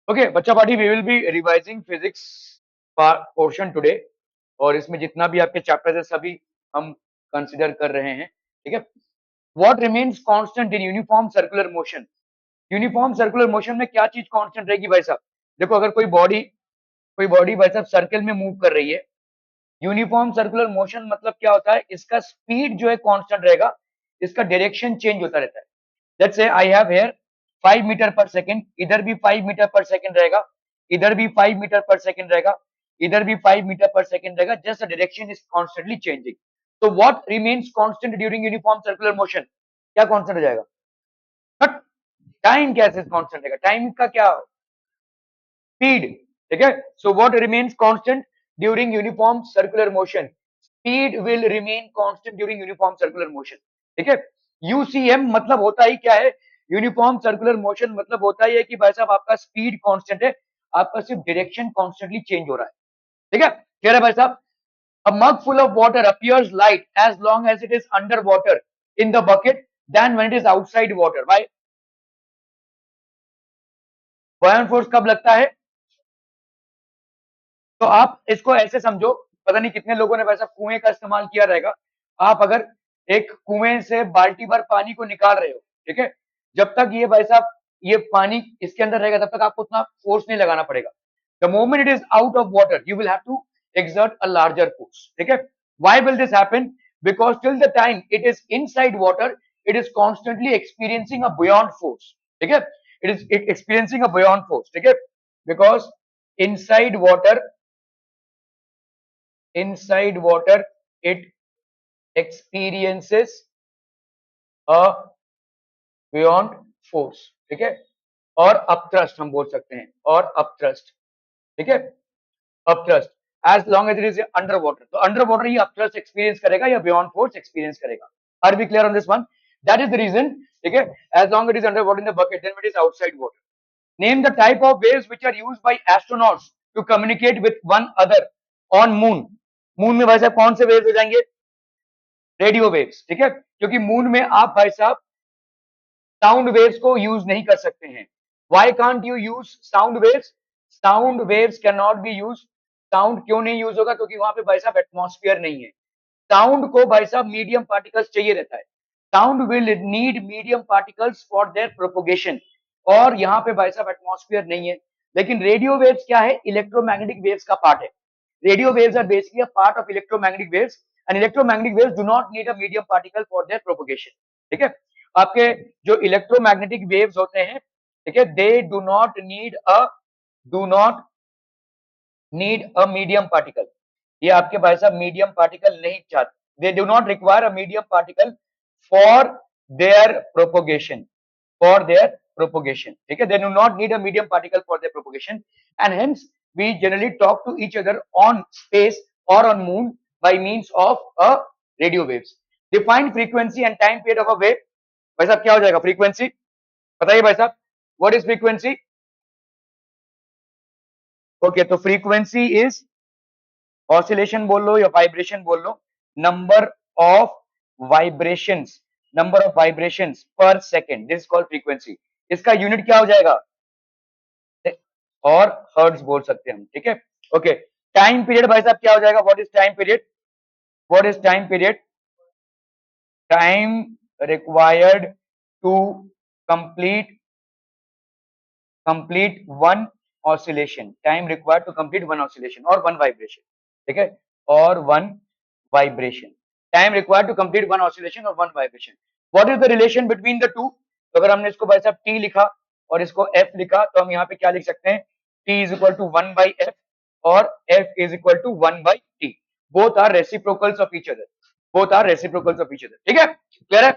Okay बच्चा party, we will be revising physics portion today, और इसमें जितना भी आपके चैप्टर्स है सभी हम कंसिडर कर रहे हैं, ठीक है। What remains constant in uniform circular motion? Uniform circular motion में क्या चीज कांस्टेंट रहेगी भाई साहब? देखो, अगर कोई बॉडी भाई साहब सर्कल में मूव कर रही है, यूनिफॉर्म सर्कुलर मोशन मतलब क्या होता है, इसका स्पीड जो है कांस्टेंट रहेगा, इसका डायरेक्शन चेंज होता रहता है। Let's say I have here 5 meter per second, इधर भी 5 मीटर पर सेकंड रहेगा, इधर भी 5 मीटर पर सेकंड रहेगा, इधर भी 5 मीटर पर सेकंड रहेगा, just the direction is constantly changing. तो what remains constant during uniform circular motion? क्या कांस्टेंट हो जाएगा? बट टाइम कैसे कांस्टेंट रहेगा? टाइम का क्या? स्पीड, ठीक है। So what remains constant during uniform circular motion? Speed will remain constant during uniform circular motion, ठीक है। यूसीएम मतलब होता ही क्या है? यूनिफॉर्म सर्कुलर मोशन मतलब होता ही है कि भाई साहब आपका स्पीड कांस्टेंट है, आपका सिर्फ डायरेक्शन कॉन्स्टेंटली चेंज हो रहा है, ठीक है। कह रहा है भाई साहब, a mug full of water appears light as long as it is under water in the bucket than when it is outside water. Why? buoyant force कब लगता है? तो आप इसको ऐसे समझो, पता नहीं कितने लोगों ने वैसा कुएं का इस्तेमाल किया रहेगा। आप अगर एक कुएं से बाल्टी भर पानी को निकाल रहे हो, ठीक है, जब तक ये भाई साहब ये पानी इसके अंदर रहेगा तब तक आपको उतना फोर्स नहीं लगाना पड़ेगा। The moment it is out of water you will have to exert a larger force, ठीक है। why will this happen? because till the time it is inside water it is constantly experiencing a buoyant force, ठीक है। it experiencing a buoyant force, ठीक है। because inside water inside water it experiences a buoyant force, ठीक है। और upthrust हम बोल सकते हैं, और अपथ्रस्ट, ठीक है। Upthrust as long as it is under water, तो अंडर वाटर ये अपथ्रस्ट एक्सपीरियंस करेगा या बियॉन्ड फोर्स एक्सपीरियंस करेगा। Are we clear on this one? That is the reason, ठीक है। As long it is under water in the bucket then it is outside water. Name the type of waves which are used by astronauts to communicate with one other on moon. Moon में भाई साहब कौन से waves हो जाएंगे? Radio waves, ठीक है। क्योंकि मून में आप भाई साहब साउंड वेव्स को यूज नहीं कर सकते हैं। Why can't you use sound waves? Sound waves can not be use. Sound क्यों नहीं यूज होगा? क्योंकि वहां पे भाई साहब एटमॉस्फेयर नहीं है। साउंड को भाई साहब मीडियम पार्टिकल्स चाहिए रहता है। Sound will need medium particles for their propagation, और यहाँ पे भाई साहब एटमॉस्फेयर नहीं है। लेकिन रेडियो वेव्स क्या है? इलेक्ट्रोमैग्नेटिक वेव्स का पार्ट है। Radio waves are basically a part of electromagnetic waves, and electromagnetic waves do not need a medium particle for their propagation, ठीक है। आपके जो इलेक्ट्रोमैग्नेटिक वेव्स होते हैं, ठीक है, they do not need a medium particle. ये आपके भाई साहब मीडियम पार्टिकल नहीं चाहते, they do not require a medium particle for their propagation, ठीक है। They do not need a medium particle for their propagation, and hence we generally talk to each other on space or on moon by means of a radio waves. Define frequency and time period of a wave. भाई साहब क्या हो जाएगा? Frequency बताइए भाई साहब, what is frequency? Okay, तो frequency is, oscillation बोल लो या वाइब्रेशन बोल लो, नंबर ऑफ वाइब्रेशंस पर सेकेंड, दिस कॉल्ड फ्रीक्वेंसी। इसका यूनिट क्या हो जाएगा? और हर्ट्ज बोल सकते हैं हम, ठीक है। ओके, टाइम पीरियड भाई साहब क्या हो जाएगा? What is time period? What is time period? Time required to complete one oscillation, time required to complete one oscillation or one vibration, ठीक है, or one vibration. Time required to complete one oscillation or one vibration. What is the relation between the two? तो अगर हमने इसको भाई साहब T लिखा और इसको एफ लिखा, तो हम यहाँ पे क्या लिख सकते हैं? T is equal to 1/f और f is equal to 1/t। Both are reciprocals of each other, ठीक है। क्लियर है?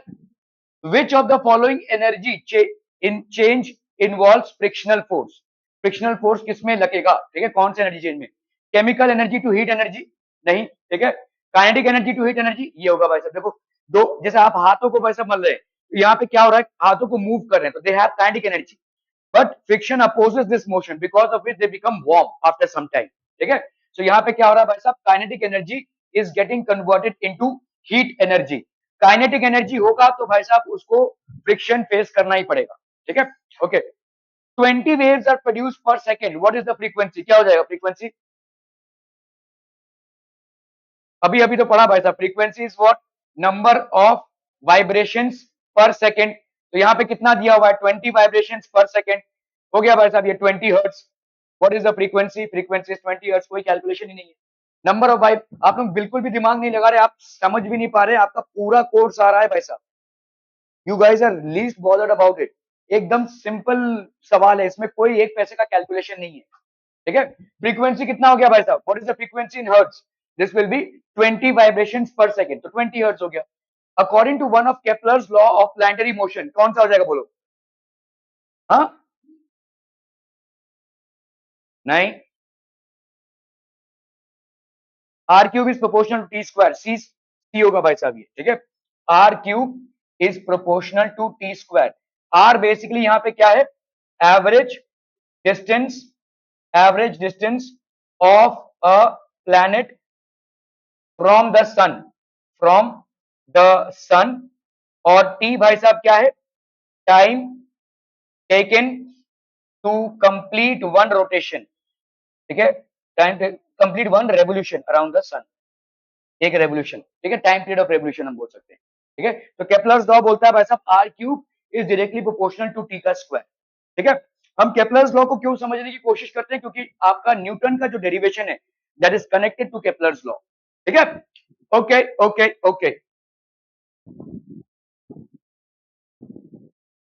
Which of the following energy in change involves frictional force? Frictional force किसमें लगेगा? ठीक है, कौन से एनर्जी चेंज में? Chemical energy to heat energy नहीं, ठीक है। Kinetic energy to heat energy ये होगा भाई साहब। देखो, दो जैसे आप हाथों को भाई साहब मल रहे हैं, तो यहाँ पे क्या हो रहा है? हाथों को मूव कर रहे हैं, तो they have kinetic energy, but friction opposes this motion because of which they become warm after some time, ठीक है। सो यहाँ पे क्या हो रहा है भाई साहब? Kinetic energy is getting converted into heat energy. Kinetic energy होगा तो भाई साहब उसको फ्रिक्शन फेस करना ही पड़ेगा, ठीक है। Okay, 20 waves are produced per second. What is the frequency? क्या हो जाएगा फ्रीक्वेंसी? अभी अभी तो पढ़ा भाई साहब. Frequency is what? Number of vibrations पर सेकेंड. तो यहाँ पे कितना दिया हुआ है? 20 वाइब्रेशंस पर सेकेंड. हो गया भाई साहब ये 20 hertz. What is the frequency? Frequency is 20 hertz. कोई कैलकुलेशन ही नहीं है. Number of vibe. आप लोग बिल्कुल भी दिमाग नहीं लगा रहे, आप समझ भी नहीं पा रहे. आपका पूरा कोर्स आ रहा है भाई साहब. You guys are least bothered about it. एकदम सिंपल सवाल है, इसमें कोई एक पैसे का कैलकुलेशन नहीं है. ठीक है. फ्रीक्वेंसी कितना हो गया भाई साहब? What is the frequency in hertz? This will be 20 vibrations per second. तो 20 हर्ट्ज हो गया. According to one of Kepler's law of planetary motion, कौन सा हो जाएगा बोलो? हाँ, नहीं. R cube is proportional to t square. C होगा भाई साहब ये. ठीक है. R cube is proportional to t square. R basically यहां पे क्या है? Average distance. Average distance of a planet from the sun. From the sun. और टी भाई साहब क्या है? Time taken to complete one rotation. ठीक है. Time complete one revolution around the sun. एक रेवोल्यूशन. ठीक है. टाइम पीरियड ऑफ रेवोल्यूशन हम बोल सकते हैं. ठीक है. तो केपलर्स लॉ बोलता है भाई साहब r cube is directly proportional to t का स्क्वायर. ठीक है. हम केपलर्स लॉ को क्यों समझने की कोशिश करते हैं? क्योंकि आपका न्यूटन का जो डेरिवेशन है that is connected to Kepler's law. ठीक है. Okay okay okay.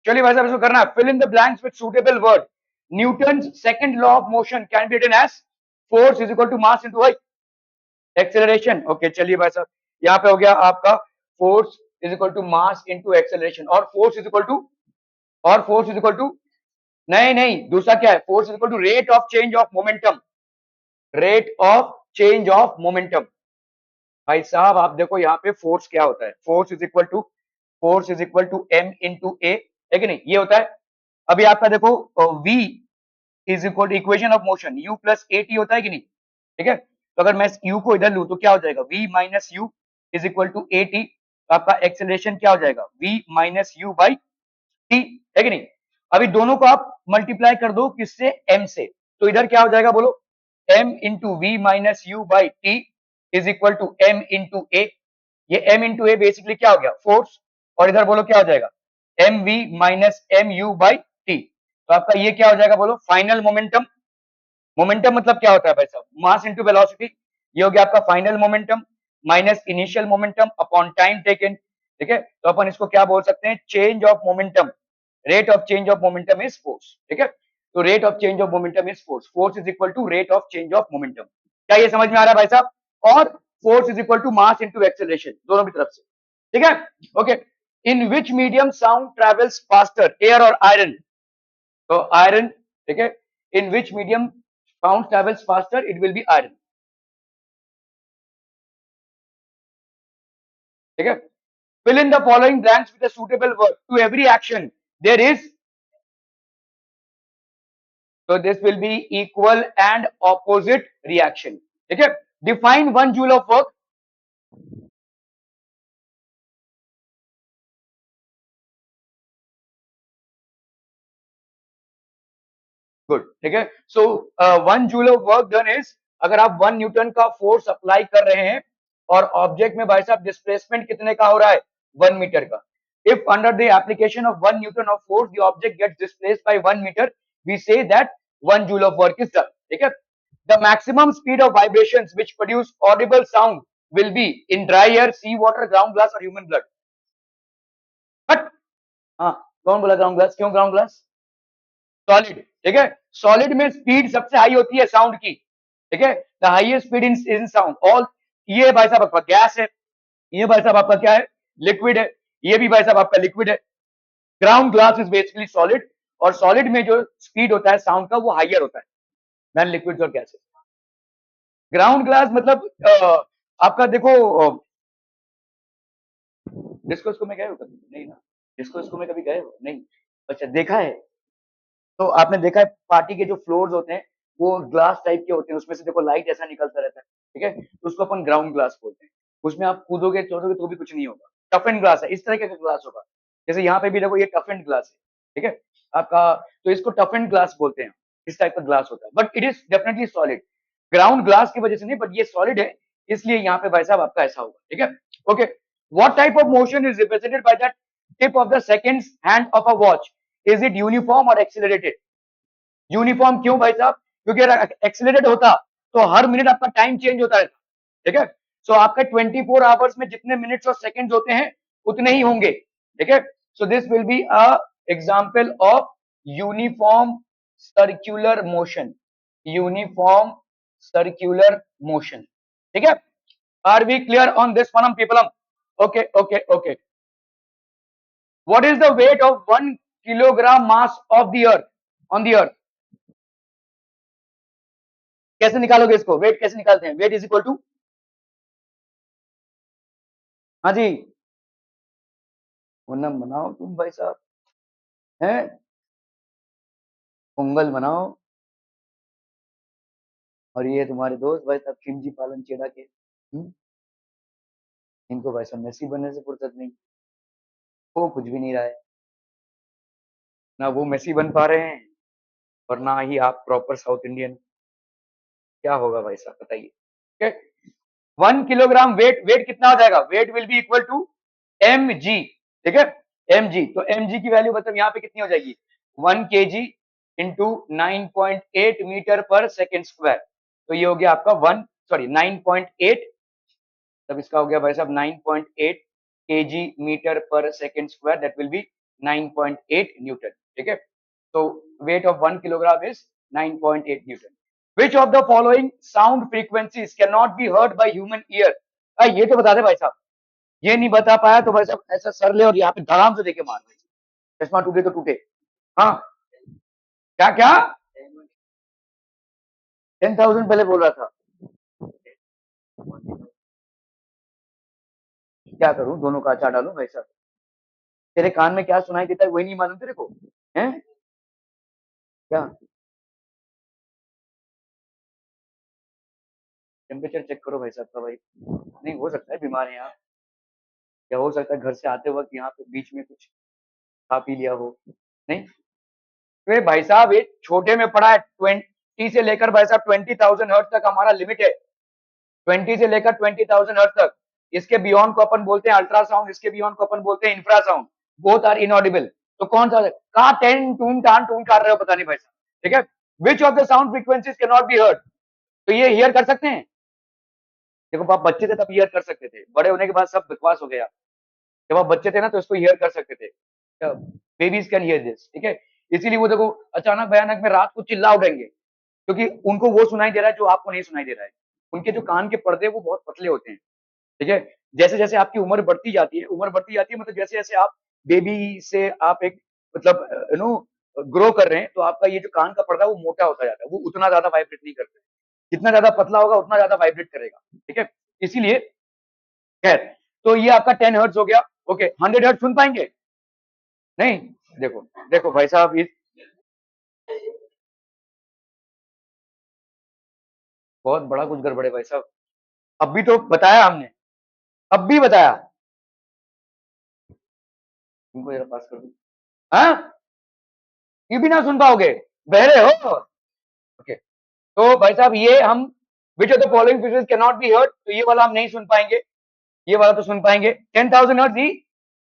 चलिए भाई साहब इसको करना है. Fill in the blanks with suitable word. Newton second law of motion can be written as force is equal to mass into height. Acceleration. Okay चलिए भाई साहब यहाँ पे हो गया आपका force is equal to mass into acceleration. और force is equal to, और फोर्स इज इक्वल टू, नहीं नहीं दूसरा क्या है? Force is equal to rate of change of momentum. Rate of change of momentum. भाई साहब आप देखो यहाँ पे फोर्स क्या होता है? Force is equal to, force is equal to m into a. है कि नहीं? ये होता है. अभी आपका देखो v is equal to equation of motion u plus A t होता है कि नहीं? ठीक है. तो अगर मैं u को इधर लूं तो क्या हो जाएगा? v minus u is equal to a t. तो आपका एक्सेलरेशन क्या हो जाएगा? v minus you by t. है कि नहीं? अभी दोनों को आप मल्टीप्लाई कर दो किससे? m से. तो इधर क्या हो जाएगा बोलो? m into v minus you by t is equal to m into a. ये m इंटू ए बेसिकली क्या हो गया? फोर्स. और इधर बोलो क्या हो जाएगा? M we minus M you by T. तो आपका ये क्या हो जाएगा बोलो? Final momentum. मोमेंटम मतलब क्या होता है भाई साहब? Mass into velocity. ये हो गया आपका final momentum minus initial momentum upon time taken. ठीक है. तो अपन इसको क्या बोल सकते हैं? Change of momentum. Rate of change of momentum is force. ठीक है. तो rate of change of momentum is force. Force is equal to rate of change of momentum. क्या ये समझ में आ रहा है भाई साहब? और force is equal to mass into acceleration दोनों की तरफ से. ठीक है. Okay. In which medium sound travels faster, air or iron? तो आयरन. ठीक है. In which medium sound travels faster? It will be iron. ठीक है. Fill in the following blanks with a suitable word. To every action there is, so this will be equal and opposite reaction. ठीक है. Define 1 joule of work. Good. ठीक है. सो 1 joule of work done is, अगर आप 1 Newton का force apply कर रहे हैं और ऑब्जेक्ट में भाई साहब डिस्प्लेसमेंट कितने का हो रहा है? 1 मीटर का. If under the application of 1 newton of force the object gets displaced by 1 meter, we say that 1 joule of work is done. ठीक है. The maximum speed of vibrations which produce audible sound will be in dry air, sea water, ground glass or human blood. But हाँ, कौन बोला ground glass? क्यों ground glass? Solid. ठीक है. Solid में speed सबसे हाई होती है साउंड की. ठीक है. The highest speed in sound. All ये भाई साहब आपका गैस है. ये भाई साहब आपका क्या है? लिक्विड है. ये भी भाई साहब आपका लिक्विड है. Ground glass is basically solid. और सॉलिड में जो स्पीड होता है साउंड का वो हाइयर होता है देन लिक्विड और गैसेस. ग्राउंड ग्लास मतलब आपका देखो डिस्को में गए हो कभी? नहीं ना. डिस्को में कभी गए हो? नहीं. अच्छा देखा है. तो आपने देखा है पार्टी के जो फ्लोर्स होते हैं वो ग्लास टाइप के होते हैं, उसमें से देखो लाइट ऐसा निकलता रहता है. ठीक है. तो उसको अपन ग्राउंड ग्लास बोलते हैं. उसमें आप कूदोगे चोदोगे तो भी कुछ नहीं होगा. टफ एंड ग्लास है. इस तरह का ग्लास होगा. जैसे यहाँ पे भी देखो ये टफ एंड ग्लास है. ठीक है. आपका, तो इसको टफ एंड ग्लास बोलते हैं, इस टाइप का ग्लास होता है, but it is definitely solid, ground glass की वजह से नहीं, बट ये सॉलिड है, इसलिए यहाँ पे भाई साहब आपका ऐसा होगा, ठीक है। Okay, what type of motion is represented by the tip of the second hand of a watch, is it uniform और एक्सीलरेटेड? यूनिफॉर्म क्यों भाई साहब? क्योंकि अगर एक्सीलरेटेड होता तो हर मिनट आपका टाइम चेंज होता रहता, ठीक है। सो आपका 24 आवर्स में जितने मिनट्स और सेकंड्स होते हैं उतने ही होंगे, ठीक है। So this will be a example of uniform circular motion, uniform circular motion, ठीक है। Are we clear on this one people? Okay okay okay. What is the weight of 1 kilogram mass of the earth on the earth? कैसे निकालोगे इसको? Wait कैसे निकालते हैं? Wait is equal to, हाँ जी, पूनम बनाओ तुम भाई साहब, हैं पोंगल बनाओ। और ये तुम्हारे दोस्त भाई साहब खिमजी पालन चेड़ा के, इनको भाई साहब मेसी बनने से फुर्सत नहीं, वो कुछ भी नहीं रहा है, ना वो मेसी बन पा रहे हैं और ना ही आप प्रॉपर साउथ इंडियन। क्या होगा भाई साहब बताइए? 1 किलोग्राम वेट, वेट कितना हो जाएगा? Weight will be equal to m g, ठीक है, एम जी। तो एम जी की वैल्यू मतलब यहाँ पे कितनी हो जाएगी? 1 kg into 9.8 metre per second square, तो ये हो गया आपका 9.8, तब इसका हो गया भाई साहब 9.8 kg metre per second square, that will be 9.8 Newton, ठीक है। तो wait of 1 kilogram is 9.8 Newton. Which of the following sound frequencies cannot be heard by human ear? ये तो बता दे भाई साहब, ये नहीं बता पाया तो भाई साहब ऐसा सर ले और यहाँ पे धड़ाम से देके मार भाई, चश्मा टूटे तो टूटे। हाँ, क्या क्या? 10,000 पहले बोल रहा था, क्या करूं, दोनों का अचार डालूं भाई साहब? तेरे कान में क्या सुनाई देता है वही नहीं मालूम तेरे को, हैं क्या? टेम्परेचर चेक करो भाई साहब का भाई, नहीं हो सकता है बीमार है आप, या हो सकता है घर से आते वक्त यहाँ पे बीच में कुछ खा पी लिया हो, नहीं? तो भाई साहब ये छोटे में पड़ा है, 20 से लेकर भाई साहब 20,000 हर्ट्ज तक हमारा लिमिट है, 20 से लेकर 20,000 हर्ट्ज तक। इसके बियॉन्ड को अपन बोलते हैं अल्ट्रासाउंड, इसके बियॉन्ड को अपन बोलते हैं इंफ्रासाउंड, बोथ आर इनऑडिबल। तो कौन सा कहा टेन टून टान टून कर रहे हो पता नहीं भाई साहब, ठीक है। Which of the sound frequencies can not be heard? तो ये हियर कर सकते हैं, देखो आप बच्चे थे तब हियर कर सकते थे, बड़े होने के बाद सब बकवास हो गया, जब आप बच्चे थे ना तो इसको हियर कर सकते थे, बेबीज कैन हियर दिस, ठीक है। इसीलिए वो देखो अचानक भयानक में रात को चिल्ला उठेंगे, क्योंकि उनको वो सुनाई दे रहा है जो आपको नहीं सुनाई दे रहा है, उनके जो कान के पर्दे वो बहुत पतले होते हैं, ठीक है। जैसे जैसे आपकी उम्र बढ़ती जाती है, उम्र बढ़ती जाती है मतलब जैसे जैसे आप बेबी से आप एक मतलब ग्रो कर रहे हैं, तो आपका ये जो कान का पर्दा है वो मोटा होता जाता है, वो उतना ज्यादा वाइब्रेट नहीं करता, जितना ज्यादा पतला होगा उतना ज्यादा वाइब्रेट करेगा, ठीक है। इसीलिए खैर, तो ये आपका 10 हर्ट्ज हो गया, ओके। 100 हर्ट्ज सुन पाएंगे? नहीं, देखो देखो भाई साहब ये बहुत बड़ा कुछ गड़बड़ है भाई साहब, अभी तो बताया हमने, अब भी बताया, तुमको जरा पास कर दूं, हाँ, ये भी ना सुन पाओगे, बहरे हो? ओके, तो भाई साहब ये हम which of the following features can not be heard, तो ये वाला हम नहीं सुन पाएंगे, ये वाला तो सुन पाएंगे। 10,000 हर्ट्ज ही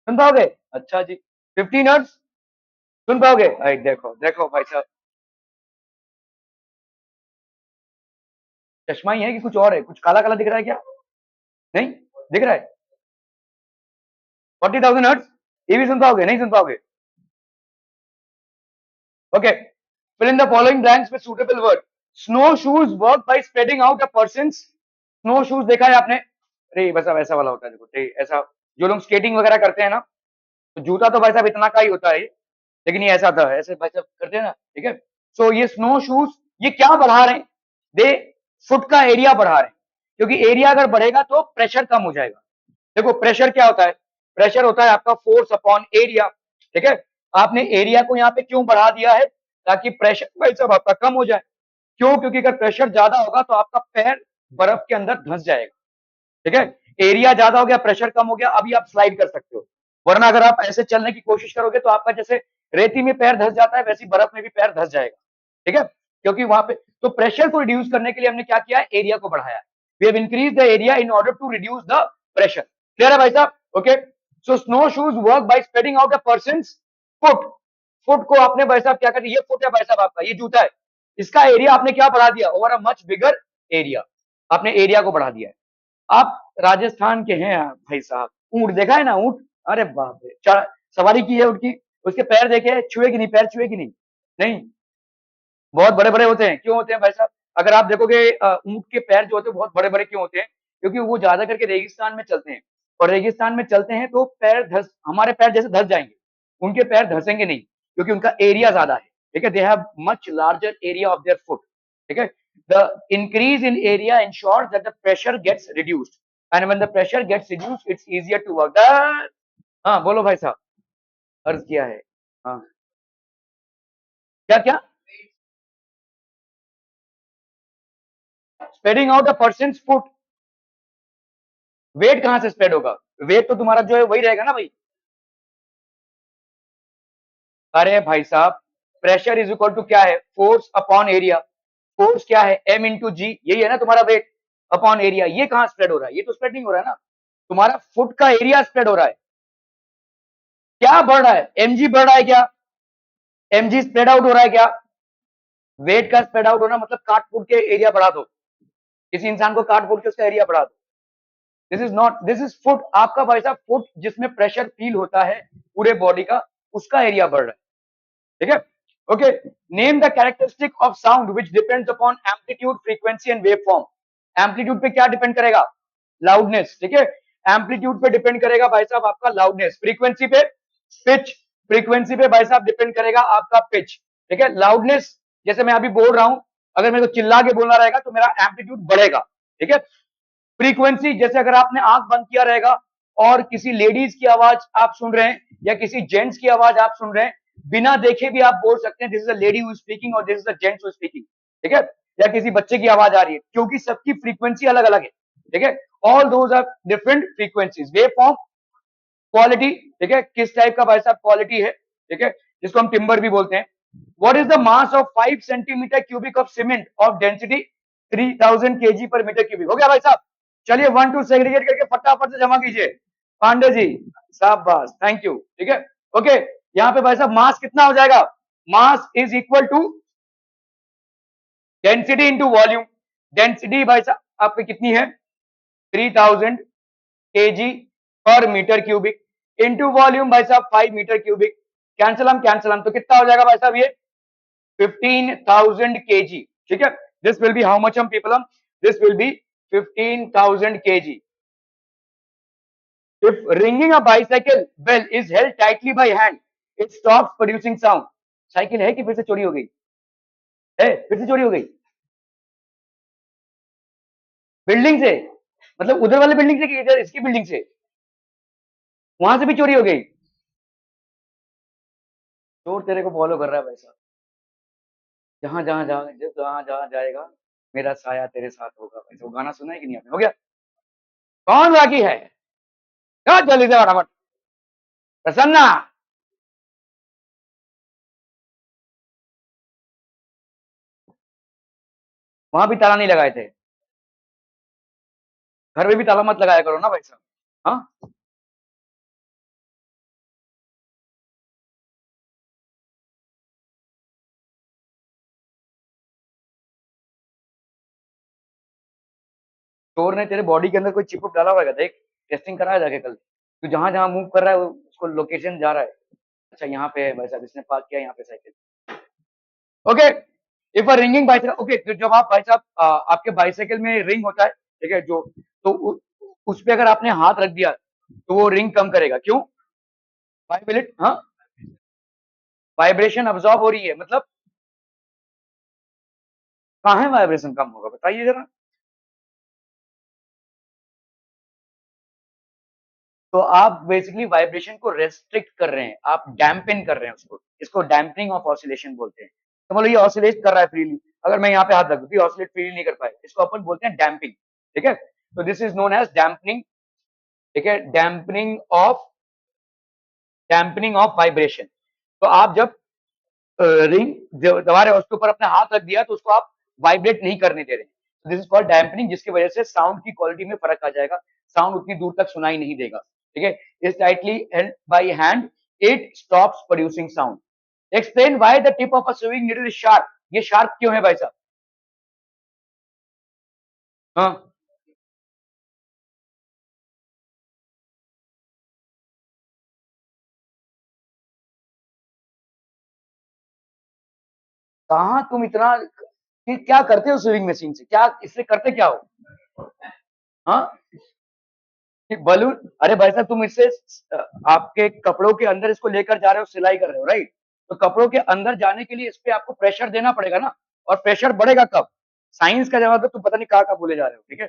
सुन पाओगे? अच्छा जी। 15 हर्ट्ज सुन पाओगे? अरे देखो देखो भाई साहब, चश्मा ही है कि कुछ और है? कुछ काला काला दिख रहा है क्या? नहीं दिख रहा है? 40,000 हर्ट्ज ये भी सुन पाओगे? नहीं सुन पाओगे? Okay, fill in the following blanks with suitable word. Snowshoes work by spreading out a person's, snowshoes देखा है आपने? अरे बस अब ऐसा वाला होता है, देखो ऐसा, जो लोग स्केटिंग वगैरह करते हैं ना, तो जूता तो भाई साहब इतना का ही होता है, लेकिन ये ऐसा था, ऐसे भाई साहब करते हैं ना, ठीक है। सो ये स्नो शूज ये क्या बढ़ा रहे हैं? दे फुट का एरिया बढ़ा रहे हैं, क्योंकि एरिया अगर बढ़ेगा तो प्रेशर कम हो जाएगा। देखो प्रेशर क्या होता है? प्रेशर होता है आपका फोर्स अपॉन एरिया, ठीक है। आपने एरिया को यहाँ पे क्यों बढ़ा दिया है? ताकि प्रेशर भाई साहब आपका कम हो जाए। क्यों? क्योंकि अगर प्रेशर ज्यादा होगा तो आपका पैर बर्फ के अंदर धंस जाएगा, ठीक है। एरिया ज्यादा हो गया, प्रेशर कम हो गया, अभी आप स्लाइड कर सकते हो, वरना अगर आप ऐसे चलने की कोशिश करोगे तो आपका जैसे रेती में पैर धस जाता है वैसे बर्फ में भी पैर धस जाएगा, ठीक है, क्योंकि वहां पे तो प्रेशर को रिड्यूस करने के लिए हमने क्या किया है, एरिया को बढ़ाया। We have increase the area in order to reduce the pressure. Clear है भाई साहब? Okay, so snow shoes work by spreading out a person's foot. Foot को आपने भाई साहब क्या कर दिया, ये फुट है भाई साहब आपका, ये जूता है, इसका एरिया आपने क्या बढ़ा दिया, over a much bigger area, आपने एरिया को बढ़ा दिया है। आप राजस्थान के हैं भाई साहब, ऊंट देखा है ना, ऊंट, अरे बाप रे, सवारी की है उनकी, उसके पैर देखे, छुए कि नहीं, पैर छुए कि नहीं, नहीं, बहुत बड़े बड़े होते हैं। क्यों होते हैं भाई साहब? अगर आप देखोगे ऊंट के पैर जो होते हैं बहुत बड़े बड़े क्यों होते हैं, क्योंकि वो ज्यादा करके रेगिस्तान में चलते हैं, और रेगिस्तान में चलते हैं तो पैर धस, हमारे पैर जैसे धस जाएंगे, उनके पैर धसेंगे नहीं, क्योंकि उनका एरिया ज्यादा है, ठीक है, they have much larger area of their foot, ठीक है। The increase in area ensures that the pressure gets reduced, and when the pressure gets reduced it's easier to work. हाँ बोलो भाई साहब, अर्ज किया है, हाँ, क्या क्या, spreading out a person foot, weight कहां से स्प्रेड होगा, वेट तो तुम्हारा जो है वही रहेगा ना भाई। अरे भाई साहब, प्रेशर इज इक्वल टू क्या है, फोर्स अपॉन एरिया, फोर्स क्या है, एम इंटू जी, यही है ना तुम्हारा वेट अपॉन एरिया, ये कहां स्प्रेड हो रहा है, ये तो स्प्रेड नहीं हो रहा है ना, तुम्हारा फुट का एरिया स्प्रेड हो रहा है, क्या बढ़ रहा है, एमजी बढ़ रहा है क्या, एमजी स्प्रेड आउट हो रहा है क्या, वेट का स्प्रेड आउट होना मतलब काट फूट के एरिया बढ़ा दो, किसी इंसान को काट फूट के उसका एरिया बढ़ा दो, this is not, this is foot, आपका भाई साहब फुट जिसमें प्रेशर फील होता है पूरे बॉडी का, उसका एरिया बढ़ रहा है, ठीक है। Okay, name the characteristic of sound which depends upon amplitude, frequency and wave form. Amplitude पे क्या डिपेंड करेगा, लाउडनेस, ठीक है, एम्पलीट्यूड पे डिपेंड करेगा भाई साहब आपका लाउडनेस, फ्रीक्वेंसी पे पिच, फ्रीक्वेंसी पे भाई साहब डिपेंड करेगा आपका पिच, ठीक है, लाउडनेस जैसे मैं अभी बोल रहा हूं, अगर मेरे को चिल्ला के बोलना रहेगा तो मेरा एम्पलीट्यूड बढ़ेगा, ठीक है। फ्रीक्वेंसी जैसे अगर आपने आंख बंद किया रहेगा और किसी लेडीज की आवाज आप सुन रहे हैं या किसी जेंट्स की आवाज आप सुन रहे हैं, बिना देखे भी आप बोल सकते हैं this is a lady who is speaking और this is a gents who is speaking, ठीक है, या किसी बच्चे की आवाज आ रही है, क्योंकि सबकी फ्रीक्वेंसी अलग अलग है, ठीक है, all those are different frequencies, wave form, quality, ठीक है, किस टाइप का भाई साहब क्वालिटी है, ठीक है, जिसको हम टिम्बर भी बोलते हैं। What is the mass of 5 centimetre cubic of cement of density 3000 KG पर मीटर क्यूबिक, हो गया भाई साहब, चलिए 1 2 सेग्रीगेट करके फटाफट से जमा कीजिए, पांडे जी, शाबाश, थैंक यू, ठीक है। ओके, यहाँ पे भाई साहब मास कितना हो जाएगा, mass is equal to density into volume, density भाई साहब आपकी कितनी है 3000 केजी पर मीटर क्यूबिक, इंटू वॉल्यूम भाई साहब 5 मीटर क्यूबिक, कैंसल हम तो कितना हो जाएगा भाई साहब ये 15,000 केजी, ठीक है, this will B how much हम पीपल हम, this will B 15,000 KG. If ringing a bicycle bell is held tightly by hand, it stops producing sound. Cycle है कि फिर से चोरी हो गई, है फिर से चोरी हो गई, बिल्डिंग से, मतलब उधर वाले बिल्डिंग से कि इधर इसकी बिल्डिंग से, वहां से भी चोरी हो गई, चोर तेरे को फॉलो कर रहा है भाई साहब, जहां जहां जहां जहां जहां जाएगा मेरा साया तेरे साथ होगा, भाई वो गाना सुना है कि नहीं आपने, हो गया, कौन बाकी है, क्या जल्दी से फटाफट, प्रसन्ना, वहां भी ताला नहीं लगाए थे, घर में भी ताला मत लगाया करो ना भाई साहब, हाँ, चोर ने तेरे बॉडी के अंदर कोई चिप डाला होगा, देख, टेस्टिंग कराया जाके कल, तू जहां जहां मूव कर रहा है उसको लोकेशन जा रहा है, अच्छा यहाँ पे है भाई साहब, इसने पार्क किया यहाँ पे cycle, okay, if a ringing bicycle, okay, तो जब आप भाई साहब आपके बाइसाइकिल में रिंग होता है, ठीक है, जो तो उस पे अगर आपने हाथ रख दिया तो वो रिंग कम करेगा, क्यों, वाइब्रेट, हाँ, वाइब्रेशन अब्सॉर्ब हो रही है, मतलब कहाँ है वाइब्रेशन कम होगा बताइए जरा, तो आप बेसिकली वाइब्रेशन को रेस्ट्रिक्ट कर रहे हैं, आप डैम्पिंग कर रहे हैं उसको, इसको डैम्पिंग ऑफ ऑसिलेशन बोलते हैं, तो मतलब ये ऑसिलेट कर रहा है फ्रीली, अगर मैं यहाँ पे हाथ रख दूं तो ऑसिलेट फ्रीली नहीं कर पाए, इसको अपन बोलते हैं डैम्पिंग, ठीक है, तो this is known as dampening, ठीक है, dampening of dampening of vibration. तो आप जब रिंग दबा रहे हो उसके ऊपर अपना हाथ रख दिया तो उसको आप वाइब्रेट नहीं करने दे रहे। दिस इज कॉल्ड डैम्पनिंग, जिसकी वजह से साउंड की क्वालिटी में फर्क आ जाएगा, साउंड उतनी दूर तक सुनाई नहीं देगा। ठीक है, is tightly held by hand, it stops producing sound. Explain why the tip of a swing needle is sharp. ये शार्प क्यों है भाई साहब? हाँ, कहा तुम इतना कि क्या करते हो स्विंग मशीन से, क्या इससे करते क्या हो? हाँ, बलून, अरे भाई साहब तुम इससे आपके कपड़ों के अंदर इसको लेकर जा रहे हो, सिलाई कर रहे हो, राइट? तो कपड़ों के अंदर जाने के लिए इस पे आपको प्रेशर देना पड़ेगा ना, और प्रेशर बढ़ेगा कब? साइंस का जवाब है, तुम पता नहीं कहाँ बोले जा रहे हो। ठीक है,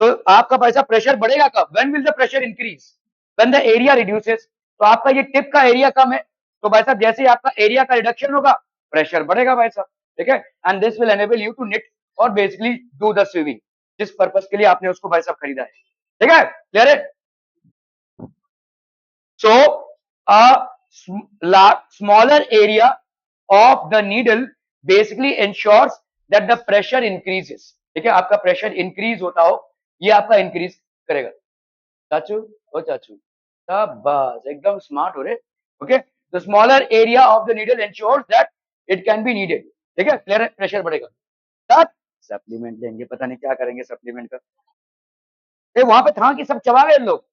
तो आपका पैसा प्रेशर बढ़ेगा कब? When will the pressure increase? When the area reduces. तो आपका ये टिप का एरिया कम है, तो भाई साहब जैसे ही आपका एरिया का रिडक्शन होगा, प्रेशर बढ़ेगा भाई साहब। ठीक है, and this will enable you to knit और बेसिकली डू द स्विमिंग, जिस पर्पस के लिए आपने उसको भाई साहब खरीदा है। ठीक है, क्लियर है? So a smaller area of the needle basically ensures that the pressure increases. ठीक है, आपका प्रेशर इंक्रीज होता हो, ये आपका इंक्रीज करेगा। चाचू, ओ चाचू, शाबाश, एकदम स्मार्ट हो रहे। Okay, the smaller area of the needle ensures that it can be needed. ठीक है, क्लियर है? प्रेशर बढ़ेगा। साथ सप्लीमेंट लेंगे, पता नहीं क्या करेंगे सप्लीमेंट का। वहां पे था कि सब चबा गए लोग।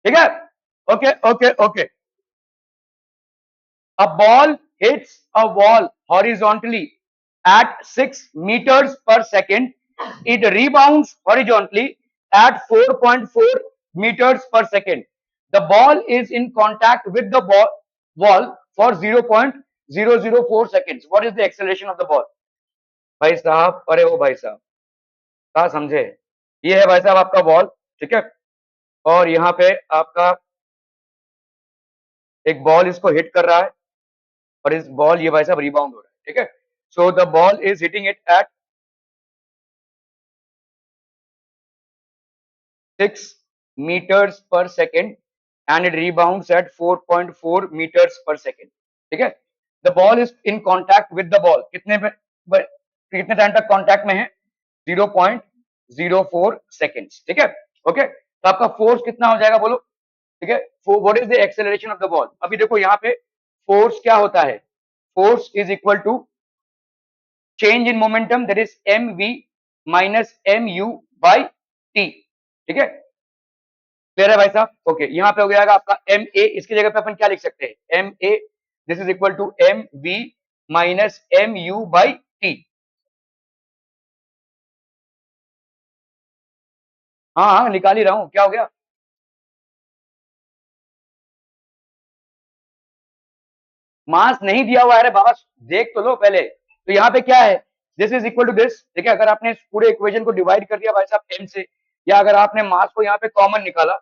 ठीक है, okay okay okay. A ball hits a wall horizontally at 6 meters per second. It rebounds horizontally at 4.4 meters per second. The ball is in contact with the wall for 0.004 seconds. What is the acceleration of the ball? भाई साहब, अरे ओ भाई साहब, कहा समझे? ये है भाई साहब आपका बॉल। ठीक है, और यहाँ पे आपका एक बॉल इसको हिट कर रहा है, और इस बॉल ये भाई साहब रिबाउंड हो रहा है। ठीक है, so the ball is hitting it at 6 meters per second and it rebounds at 4.4 meters per second. ठीक है, the ball is in contact with the ball, कितने टाइम तक कॉन्टैक्ट में है? 0.04 सेकेंड्स। ठीक है, ओके, तो आपका फोर्स कितना हो जाएगा बोलो? ठीक है, what is the acceleration of the ball? अभी देखो यहाँ पे फोर्स क्या होता है, force is equal to change in momentum, that is M we minus M you by T. ठीक है, क्लियर है भाई साहब? ओके, यहाँ पे हो जाएगा आपका एम ए, इसकी जगह पे अपन क्या लिख सकते हैं? M A this is equal to M we minus M you by T. हाँ हाँ, निकाल ही रहा हूं, क्या हो गया? मास नहीं दिया हुआ है, अरे बाबा देख तो लो पहले। तो यहाँ पे क्या है? This is equal to this. ठीक है, अगर आपने इस पूरे इक्वेशन को डिवाइड कर दिया भाई साहब एम से, या अगर आपने मास को यहाँ पे कॉमन निकाला,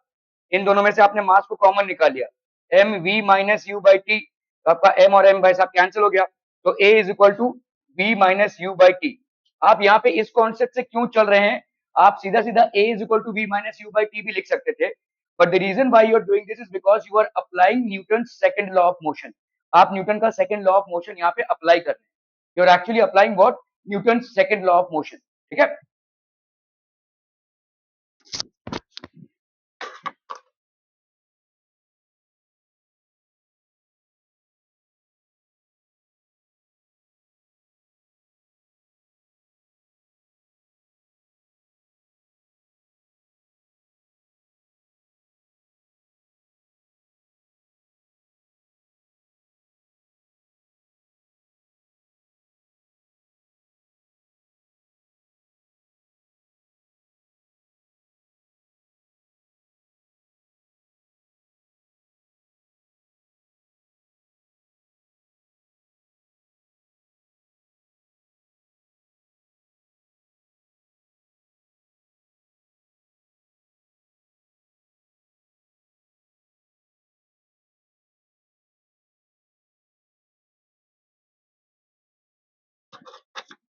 इन दोनों में से आपने मास को कॉमन निकाल लिया, M we minus you by T, तो आपका एम और एम भाई साहब कैंसिल हो गया, तो a is equal to v minus you by t. आप यहाँ पे इस कॉन्सेप्ट से क्यों चल रहे हैं? आप सीधा सीधा a is equal to v minus you by t भी लिख सकते थे, but the reason why you are doing this is because you are applying Newton second law of motion. आप न्यूटन का सेकंड लॉ ऑफ मोशन यहाँ पे apply कर रहे हैं, you are actually applying what? Newton second law of motion. ठीक है,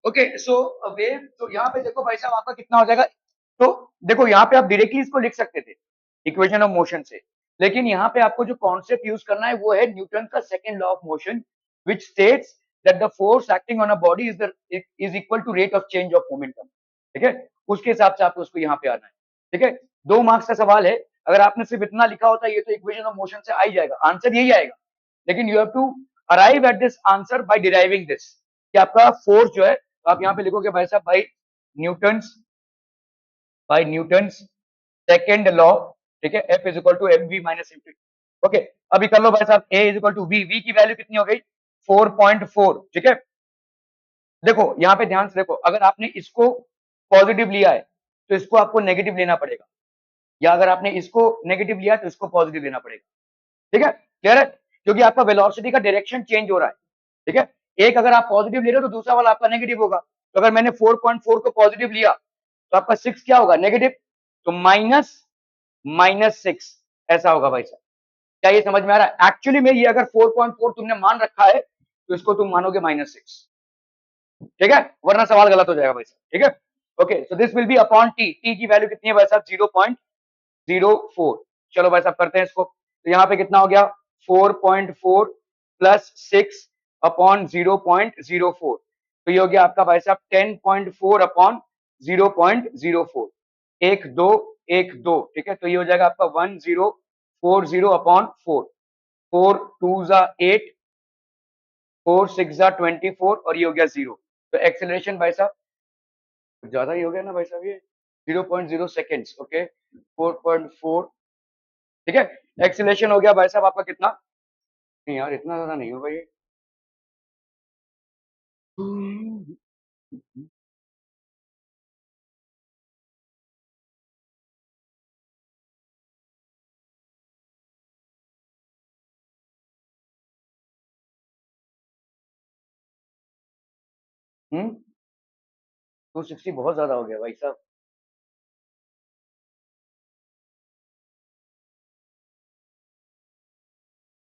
okay so wave, तो यहाँ पे देखो भाई साहब आपका कितना हो जाएगा। तो देखो यहाँ पे आप डायरेक्टली इसको लिख सकते थे इक्वेशन ऑफ मोशन से, लेकिन यहाँ पे आपको जो कॉन्सेप्ट यूज करना है वो है न्यूटन का second law of motion, which states that the force acting on a body is equal to rate of change of momentum. ठीक है, उसके हिसाब से आपको उसको यहाँ पे आना है। ठीक है, 2 मार्क्स का सवाल है। अगर आपने सिर्फ इतना लिखा होता ये तो इक्वेशन ऑफ मोशन से आ ही जाएगा, आंसर यही आएगा। लेकिन you have to arrive at this answer by deriving this, कि आपका फोर्स जो है, तो आप यहाँ पे लिखोगे भाई साहब Newton's by Newton's second law. ठीक है, F is equal to M we minus M T. Okay, अभी कर लो भाई साहब, A is equal to V, V की वैल्यू कितनी हो गई 4.4। ठीक है, देखो यहाँ पे ध्यान से देखो, अगर आपने इसको पॉजिटिव लिया है तो इसको आपको नेगेटिव लेना पड़ेगा, या अगर आपने इसको नेगेटिव लिया तो इसको पॉजिटिव लेना पड़ेगा। ठीक है, क्लियर है, क्योंकि आपका वेलोसिटी का डायरेक्शन चेंज हो रहा है। ठीक है, एक अगर आप पॉजिटिव ले रहे हो तो दूसरा वाला आपका नेगेटिव होगा। तो अगर मैंने 4.4 को पॉजिटिव लिया तो आपका 6 क्या होगा नेगेटिव, तो माइनस माइनस 6 ऐसा होगा भाई साहब। क्या ये समझ में आ रहा है? एक्चुअली में ये अगर 4.4 तुमने मान रखा है तो इसको तुम मानोगे -6। ठीक है, वरना सवाल गलत हो जाएगा भाई साहब। ठीक है, okay, so this will B upon T, T की वैल्यू कितनी है भाई साहब 0.04। चलो भाई साहब करते हैं इसको, तो यहाँ पे कितना हो गया 4.4 प्लस 6 अपॉन 0.04, तो ये हो गया आपका भाई साहब 10.4 अपॉन 0.04, 1 2 1 2। ठीक है, तो ये हो जाएगा आपका 1040 अपॉन 4, 4 2 8, 4 6 24, और ये हो गया 0। तो एक्सेलरेशन भाई साहब ज्यादा ही हो गया ना भाई साहब, ये 0.0 सेकेंड्स। ओके, 4.4। ठीक है, एक्सेलरेशन हो गया भाई साहब आपका कितना, नहीं यार इतना ज्यादा नहीं होगा ये। हम्म, 260 बहुत ज्यादा हो गया भाई साहब।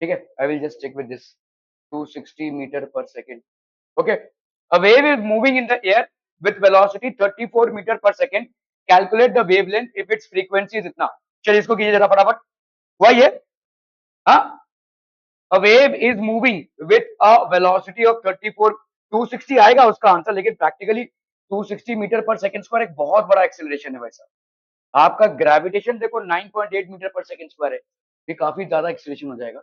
ठीक है, I will just check with this, 260 metre per second. Okay, a wave is moving in the air with velocity 34 metre per second, calculate the wavelength if its frequency is इतना। चलिए इसको कीजिए जरा फटाफट, हुआ ये? हाँ, a wave is moving with a velocity of 34, 260 आएगा उसका आंसर, लेकिन practically 260 metre per second square एक बहुत बड़ा एक्सेलरेशन है भाई साहब। आपका ग्रेविटेशन देखो 9.8 मीटर पर सेकेंड स्क्वायर है, ये काफी ज्यादा एक्सेलरेशन हो जाएगा।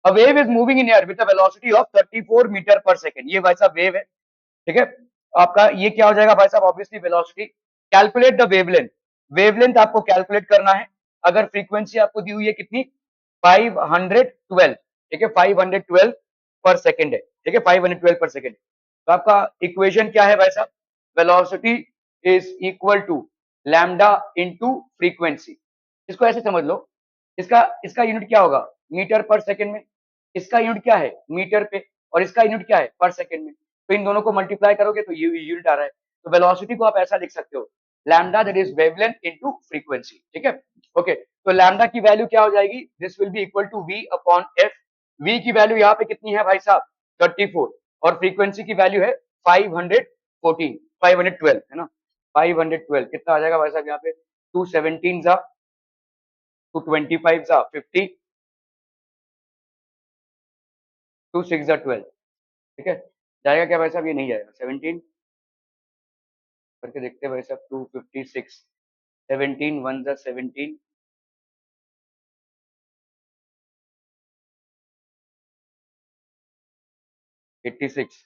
A wave is moving in air with a velocity of 34 metre per second, ये भाई साहब वेव है। ठीक है, आपका ये क्या हो जाएगा भाई साहब, obviously velocity. Calculate the wavelength, wavelength आपको कैलकुलेट करना है। अगर फ्रीक्वेंसी आपको दी हुई है कितनी 512। ठीक है, 512 पर सेकेंड है। ठीक है, 512 पर सेकेंड। तो आपका इक्वेशन क्या है भाई साहब, velocity is equal to lambda into frequency. इसको ऐसे समझ लो, इसका इसका यूनिट क्या होगा मीटर पर सेकेंड में, इसका यूनिट क्या है मीटर पे, और इसका यूनिट क्या है पर सेकेंड में। तो इन दोनों को मल्टीप्लाई करोगे तो ये यूनिट आ रहा है। तो वेलोसिटी को आप ऐसा लिख सकते हो, lambda that is wavelength into frequency. ठीक है, ओके, तो लैम्डा की वैल्यू क्या हो जाएगी, this will be equal to V upon F. V की वैल्यू यहाँ पे कितनी है भाई साहब 34, और फ्रीक्वेंसी की वैल्यू है 514, 512 है ना, 512 कितना आ जाएगा भाई साहब यहाँ पे 217 जा, 225 जा 50, 2 6 जा 12। ठीक है, जाएगा क्या भाई साहब, ये नहीं जाएगा 17 करके देखते हैं भाई साहब, 256, 17 1 जा 17, 86।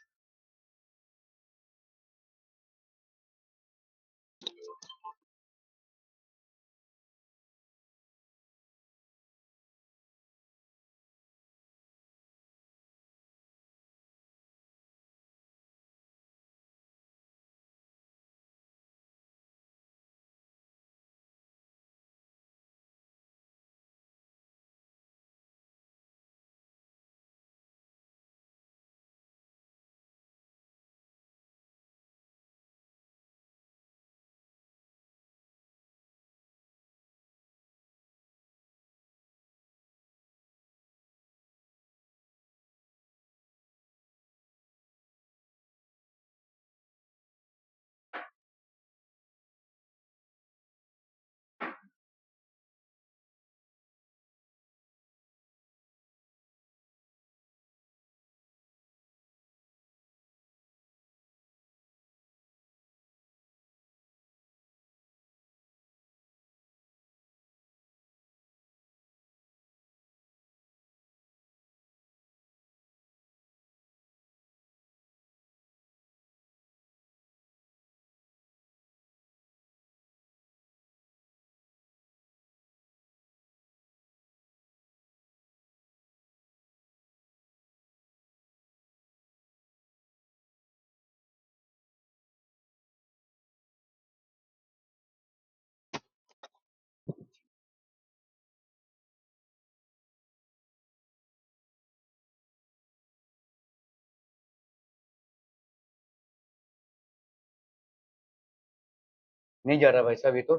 नहीं जा रहा भाई साहब, ये तो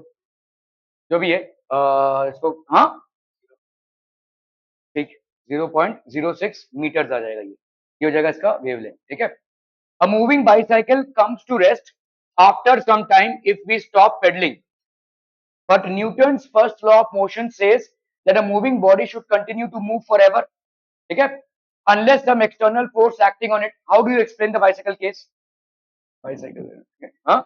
जो भी है इसको, हाँ ठीक, 0.06 मीटर आ जाएगा, ये हो जाएगा इसका वेवलेंथ, ठीक है। A moving bicycle comes to rest after some time if we stop pedalling, but Newton's first law of motion says that a moving body should continue to move forever, ठीक है, unless some external force acting on it. How do you explain the bicycle case? Bicycle, हाँ,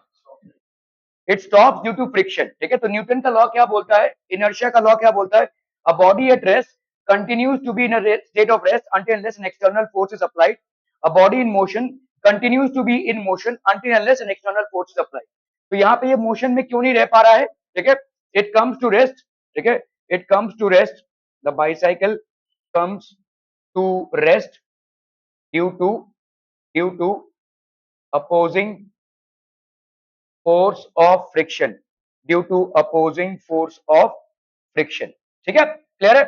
it stops due to friction, ठीक है। तो Newton का law क्या बोलता है, इनर्शिया का लॉ क्या बोलता है, a body at rest continues to be in a state of rest until unless an external force is applied. A body in motion continues to be in motion until unless an external force is applied. तो यहाँ पे ये motion में क्यों नहीं रह पा रहा है, ठीक है, इट कम्स टू रेस्ट, ठीक है, it comes to rest, the bicycle comes to rest due to opposing force of friction, due to opposing force of friction, ठीक है, क्लियर है।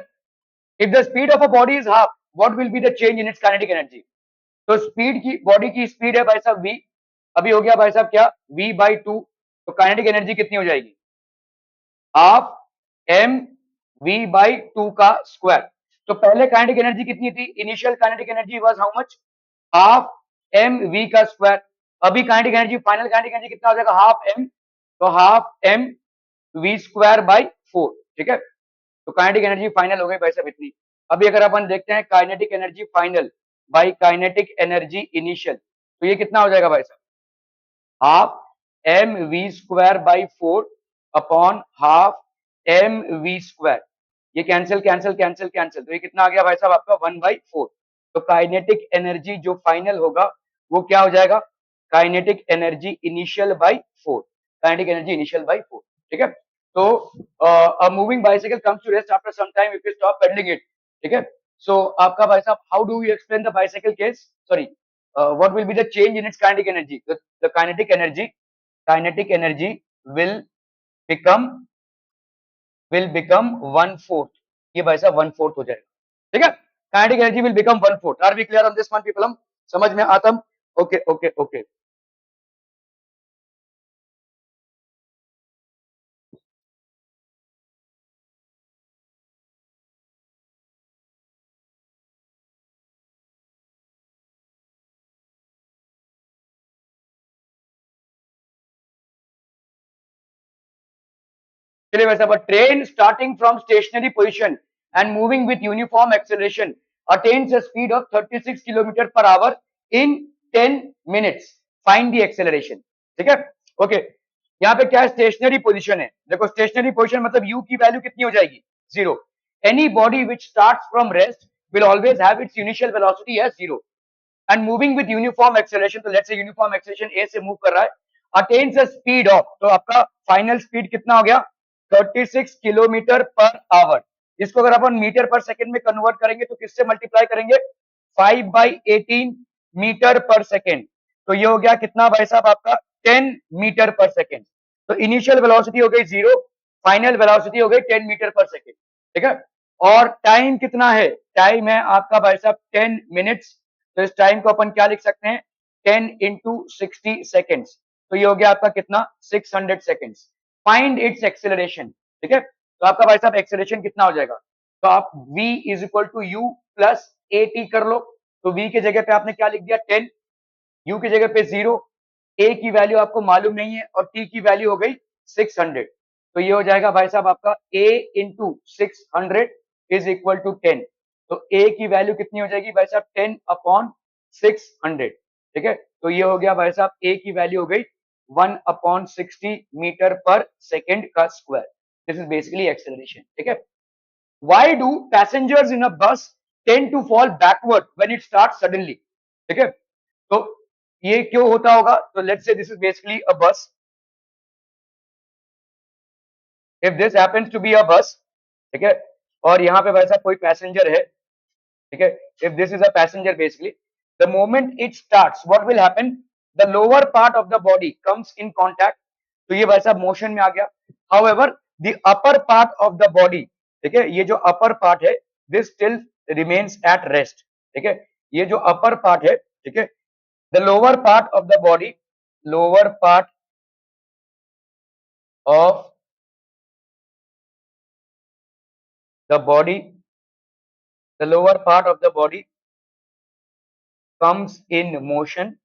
if the speed of a body is half, what will be the change in its kinetic energy? तो speed की, body की speed है भाई साहब v, अभी हो गया भाई साहब क्या, v बाई 2, तो काइनेटिक एनर्जी कितनी हो जाएगी, हाफ m v बाई 2 का स्क्वायर। तो पहले काइनेटिक एनर्जी कितनी थी, initial kinetic energy was how much, half m v का स्क्वायर। अभी kinetic energy, final kinetic energy कितना हो जाएगा, हाफ m, तो half m v square by 4, ठीक है। तो काइनेटिक एनर्जी फाइनल हो गई भाई साहब इतनी। अभी अगर अपन देखते हैं kinetic energy final by kinetic energy initial, तो ये कितना हो जाएगा भाई साहब, half M V square by 4 upon half M V square, ये कैंसिल कैंसिल कैंसिल कैंसिल, तो ये कितना आ गया भाई साहब आपका 1/4। तो काइनेटिक एनर्जी जो फाइनल होगा वो क्या हो जाएगा, kinetic energy initial by 4, kinetic energy initial by 4, ठीक है। तो a moving bicycle comes to rest after some time if you stop pedalling it, ठीक है। सो आपका भाई साहब, how do you explain the bicycle case, sorry, what will be the change in its kinetic energy, the kinetic energy will become 1/4, ये भाई साहब 1/4 हो जाएगा, ठीक है। Kinetic energy will become 1/4, are we clear on this one people, हम समझ में आतम, ओके ओके ओके। चलिए वैसा, but train starting from stationary position and moving with uniform acceleration attains a speed of 36 kilometre per hour in 10 minutes. Find the acceleration, ठीक है, okay. यहाँ पे क्या है, स्टेशनरी पोजीशन है, देखो स्टेशनरी पोजीशन मतलब u की वैल्यू कितनी हो जाएगी, 0। Any body which starts from rest will always have its initial velocity as 0 and moving with uniform acceleration, तो let's say uniform acceleration a से मूव कर रहा है, attains a speed of, तो आपका फाइनल स्पीड कितना हो गया, 36 किलोमीटर पर आवर। इसको अगर अपन मीटर पर सेकंड में कन्वर्ट करेंगे तो किससे मल्टीप्लाई करेंगे, 5/18 मीटर पर सेकंड, तो ये हो गया कितना भाई साहब आपका, 10 मीटर पर सेकंड। तो इनिशियल वेलोसिटी हो गई 0, फाइनल वेलोसिटी हो गई 10 मीटर पर सेकंड, ठीक है। और टाइम कितना है, टाइम है आपका भाई साहब 10 मिनट्स, तो इस टाइम को अपन क्या लिख सकते हैं, 10 इंटू 60 सेकेंड्स, तो ये हो गया आपका कितना, 600 सेकेंड्स। फाइंड इट्स एक्सेलरेशन, ठीक है। तो आपका भाई साहब एक्सेलरेशन कितना हो जाएगा, तो आप v is equal to U plus A T कर लो, तो v की जगह पे आपने क्या लिख दिया 10, u की जगह पे 0, a की वैल्यू आपको मालूम नहीं है और t की वैल्यू हो गई 600, तो ये हो जाएगा भाई साहब आपका a into 600 is equal to 10, तो a की वैल्यू कितनी हो जाएगी भाई साहब 10 अपॉन 600, ठीक है। तो ये हो गया भाई साहब a की वैल्यू हो गई 1/60 मीटर पर सेकेंड का square, this is basically acceleration, ठीक है। why do passengers in a bus tend to fall backward when it starts suddenly, ठीक है। तो ये क्यों होता होगा, तो let's say this is basically a bus, if this happens to be a bus, ठीक है, और यहाँ पे वैसा कोई पैसेंजर है, ठीक है, if this is a passenger basically, the moment it starts what will happen, the lower part of the body comes in contact, तो ये वैसा मोशन में आ गया। However the upper part of the body, ठीक है, ये जो अपर पार्ट है this still remains at rest, ठीक है, ये जो अपर पार्ट है, ठीक है, the lower part of the body, lower part of the body, the lower part of the body comes in motion,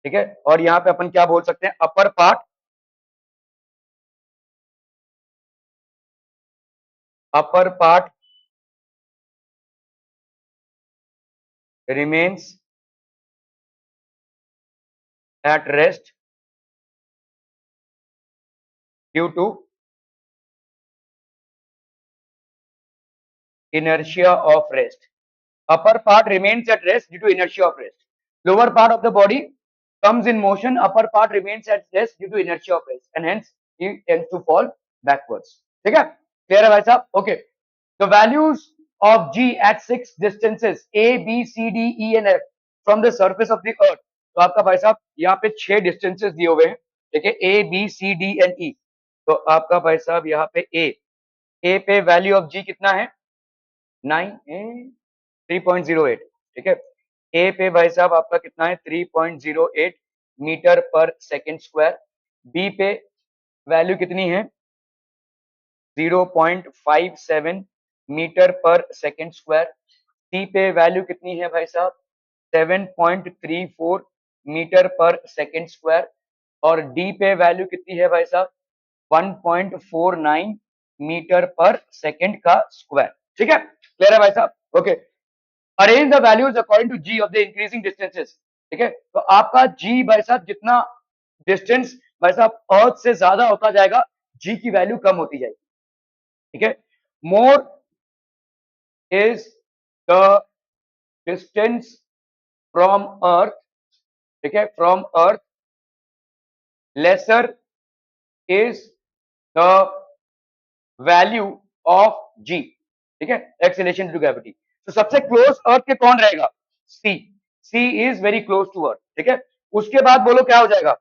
ठीक है, और यहाँ पे अपन क्या बोल सकते हैं, upper part remains at rest due to inertia of rest. Upper part remains at rest due to inertia of rest. Lower part of the body comes in motion. Upper part remains at rest due to inertia of rest, and hence he tends to fall backwards. ठीक है, clear है भाई साहब? Okay. The values of G at 6 distances A, B, C, D, E and F from the surface of the earth. तो आपका भाई साहब यहाँ पे 6 distances दिए हुए हैं, ठीक है, A, B, C, D and E. तो आपका भाई साहब यहाँ पे A पे वैल्यू ऑफ G कितना है, 3.08, ठीक है। ए पे भाई साहब आपका कितना है, 3.08 metre per second square. B पे वैल्यू कितनी है, 0.57 मीटर पर सेकेंड स्क्वायर। सी पे वैल्यू कितनी है भाई साहब, 7.34 मीटर पर सेकेंड स्क्वायर। और डी पे वैल्यू कितनी है भाई साहब, 1.49 मीटर पर सेकेंड का स्क्वायर, ठीक है, क्लियर है भाई साहब? Okay, arrange the values according to G of the increasing distances, ठीक है। तो आपका जी भाई साहब जितना डिस्टेंस भाई साहब अर्थ से ज्यादा होता जाएगा, जी की वैल्यू कम होती जाएगी, ठीक है। More is the distance from earth, ठीक है, from earth, lesser is the value of g, ठीक है, एक्सेलरेशन टू ग्रेविटी। तो सबसे क्लोज अर्थ के कौन रहेगा, C, C is very close to earth, ठीक है। उसके बाद बोलो क्या हो जाएगा,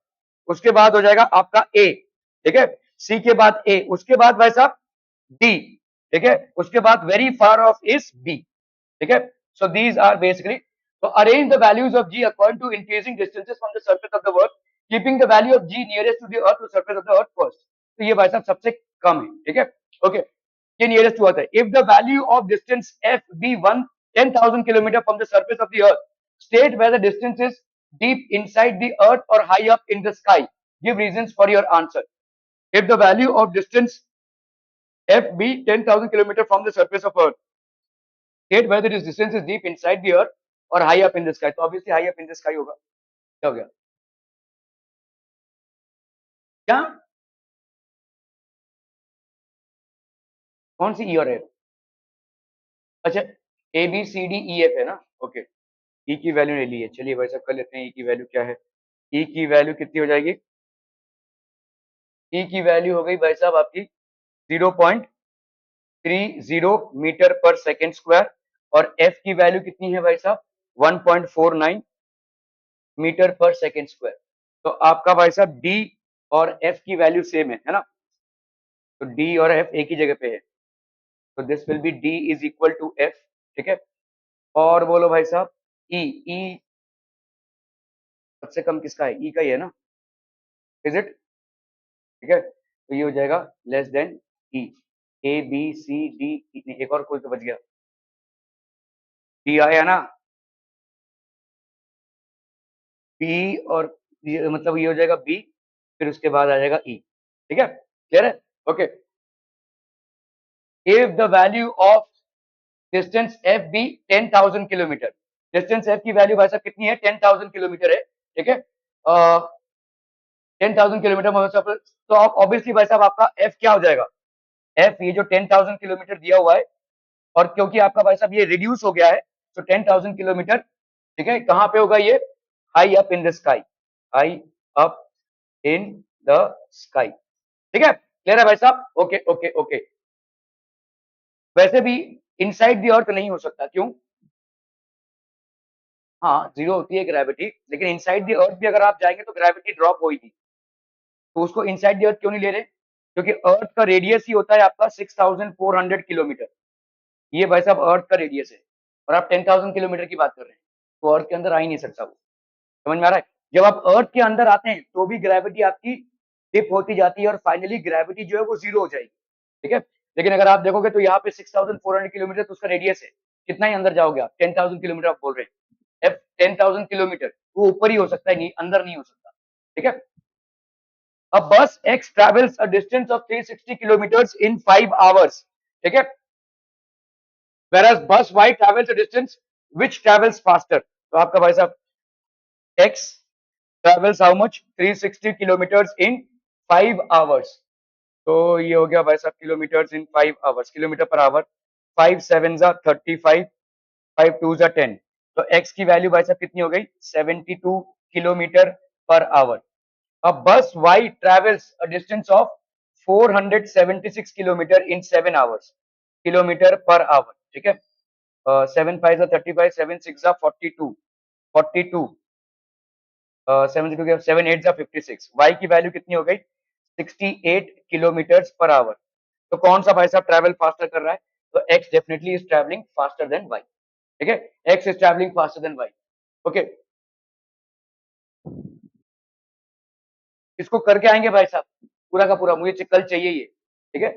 उसके बाद हो जाएगा आपका ए, ठीक है, सी के बाद ए, उसके बाद भाई साहब डी, ठीक है, उसके बाद very far off is B, ठीक है। So these are basically, so arrange the values of g according to increasing distances from the surface of the earth, keeping the value of g nearest to the earth to surface of the earth first. तो ये भाई साहब सबसे कम है, ठीक है, okay, ये nearest to earth है। If the value of distance F be 10,000 kilometre from the surface of the earth, state where the distance is deep inside the earth or high up in the sky. Give reasons for your answer. If the value of distance f be 10,000 kilometer from the surface of earth, state whether this distance is deep inside the earth or high up in the sky. तो obviously high up in the sky होगा, क्या हो गया, क्या, कौन सी ई और F, अच्छा A B C D E F है ना, ओके, ई की वैल्यू ले ली है, चलिए भाई साहब कर लेते हैं, ई की वैल्यू क्या है, ई की वैल्यू कितनी हो जाएगी, ई की वैल्यू हो गई भाई साहब आपकी 0.30 मीटर पर सेकेंड स्क्वायर, और एफ की वैल्यू कितनी है भाई साहब, 1.49 मीटर पर सेकेंड स्क्वायर। तो आपका भाई साहब डी और एफ की वैल्यू सेम है ना, तो डी और एफ एक ही जगह पे है, तो this will be D is equal to F, ठीक है। और बोलो भाई साहब ई, ई सबसे कम किसका है, ई का ही है ना, इज इट, ठीक है, तो ये हो जाएगा less than E, A B C D, एक और कोई तो बच गया, डी आया ना, बी और ये, मतलब ये हो जाएगा बी, फिर उसके बाद आ जाएगा ई, ठीक है, क्लियर है, okay. If the value of distance F be 10,000 kilometre, distance F की वैल्यू भाई साहब कितनी है, 10,000 किलोमीटर है, ठीक है, 10,000 किलोमीटर मतलब, तो आप ऑब्वियसली भाई साहब आपका एफ क्या हो जाएगा, एफ ये जो 10,000 किलोमीटर दिया हुआ है, और क्योंकि आपका भाई साहब ये रिड्यूस हो गया है, तो 10,000 किलोमीटर, ठीक है, कहां पे होगा ये, high up in the sky, high up in the sky, ठीक है, क्लियर है भाई साहब, ओके ओके ओके। वैसे भी इनसाइड द अर्थ नहीं हो सकता, क्यों, हाँ जीरो होती है ग्रेविटी, लेकिन इनसाइड द अर्थ भी अगर आप जाएंगे तो ग्रेविटी ड्रॉप होगी, तो उसको इनसाइड द अर्थ क्यों नहीं ले रहे, क्योंकि अर्थ का रेडियस ही होता है आपका 6,400 किलोमीटर, ये भाई साहब अर्थ का रेडियस है, और आप 10,000 किलोमीटर की बात कर रहे हैं, तो अर्थ के अंदर आ ही नहीं सकता वो, समझ में आ रहा है। जब आप अर्थ के अंदर आते हैं तो भी ग्रेविटी आपकी डिप होती जाती है और फाइनली ग्रेविटी जो है वो जीरो हो जाएगी, ठीक है। लेकिन अगर आप देखोगे तो यहाँ पे 6400 किलोमीटर तो उसका रेडियस है, कितना ही अंदर जाओगे आप, 10,000 किलोमीटर आप बोल रहे हैं, 10,000 किलोमीटर वो ऊपर ही हो सकता है, नहीं अंदर नहीं हो सकता, ठीक है। A bus X travels a distance of 360 kilometers in 5 hours, ठीक है। Whereas bus Y travels a distance which travels faster, तो आपका भाई साहब X travels how much 360 kilometers in 5 hours, तो ये हो गया भाई साहब किलोमीटर्स इन 5 आवर्स, किलोमीटर पर आवर, 5 7 जा 35, 5 2 जा 10, तो x की वैल्यू भाई साहब कितनी हो गई 72 किलोमीटर पर आवर। अब बस y travels a distance of 476 kilometre in 7 hours, kilometre per hour, ठीक है। 7 5 जा 35, 7 6 जा 42, 42, 72 7 8 जा 56, y की वैल्यू कितनी हो गई 68 किलोमीटर पर आवर। तो कौन सा भाई साहब ट्रैवल फास्टर कर रहा है, तो x definitely is travelling faster than y, ठीक है, x is travelling faster than y, okay. इसको करके आएंगे भाई साहब पूरा का पूरा, मुझे कल चाहिए ये, ठीक है,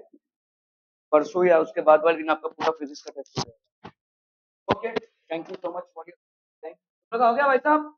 परसों या उसके बाद वाले दिन आपका पूरा फिजिक्स का टेस्ट हो जाएगा, okay. Thank you so much for your, हो गया भाई साहब।